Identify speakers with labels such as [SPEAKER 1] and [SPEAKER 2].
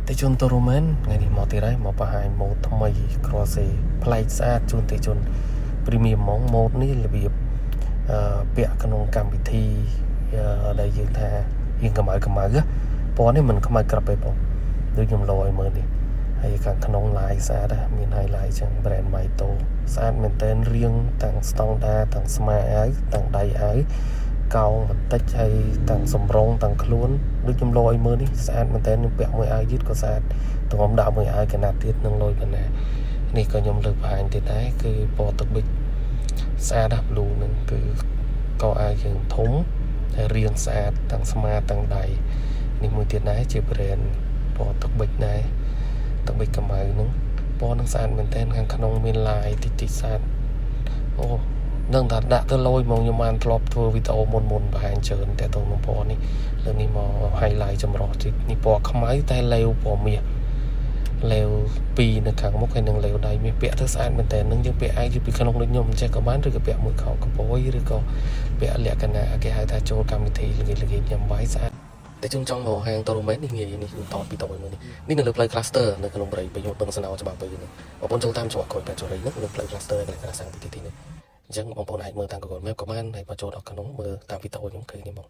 [SPEAKER 1] តែជូនទៅរូមែនថ្ងៃនេះមកទៀតហើយមកបង្ហាញម៉ូដថ្មីក្រសេប្លែកស្អាតជូនទៅជូនព្រីមៀមហ្មងម៉ូដនេះរបៀបពាក់ក្នុងកម្មវិធីដែលយើងថាយើងកម្ៅពណ៌នេះមិនខ្មៅក្រាប់ទេបងដូចខ្ញុំលោឲ្យមើលនេះហើយខាងក្នុងឡាយស្អាតមាន highlight ចឹង brand Maito ស្អាតមែនតើរៀងទាំងស្តង់ដាទាំងស្មាអាវទាំងដៃអាវកោងបន្តិចហើយទាំងសម្រងទាំងខ្លួនដូចខ្ញុំលោឲ្យមើលនេះស្អាតមែនតើខ្ញុំពាក់មួយអាវយឺតក៏ស្អាតទំហំដាក់មួយអាវកណាត់ទៀតនឹងលុយប៉ុណ្ណានេះក៏ខ្ញុំលើកបង្ហាញទៀតដែរគឺពណ៌ទឹកប៊ិចស្អាតណាស់ blue នឹងគឺកោអាវយើងធំហើយរៀងស្អាតទាំងស្មាទាំងដៃនេះមួយទៀតដែរជា brand ពណ៌ទឹកប៊ិចដែរទឹកប៊ិចកម្ៅហ្នឹងពណ៌នឹងស្អាតមែនតើខាងក្នុងមានឡាយតិចស្អាតអូនឹងថាដាក់ទៅលយមកខ្ញុំបានធ្លាប់ធ្វើវីដេអូមុនបង្ហាញច្រើនតែតោះនឹងពណ៌នេះលើនេះមក highlight ចម្រុះតិចនេះពណ៌ខ្មៅតែលេវពណ៌មាសលេវ2នៅខាងមុខហើយនឹងលេវដៃមាសពាក់ទៅស្អាតមែនតើនឹងយើងពាក់អាវពីក្នុងដូចខ្ញុំចេះក៏បានឬក៏ពាក់មួយខោកបយឬក៏ពាក់លក្ខណៈគេហៅថាចូលកម្មវិធីល្ងាចញ៉ាំបាយស្អាតតែជុំចង់មកហាងតរូមែននេះងាយនេះតពីតមួយនេះនៅលើផ្លូវ cluster នៅក្នុងព្រៃប្រយោជន៍បឹងស្នោច្បាប់ទៅនេះបងប្អូនចូលតាមច្បាប់ក្រោយ8ជរីនេះលើផ្លូវ cluster នៅខាងសាំងទីនេះអញ្ចឹងបងប្អូនអាចមើលតាម Google Map ក៏បានហើយបើចូលដល់ក្នុងមើលតាមវីដេអូខ្ញុំឃើញនេះមក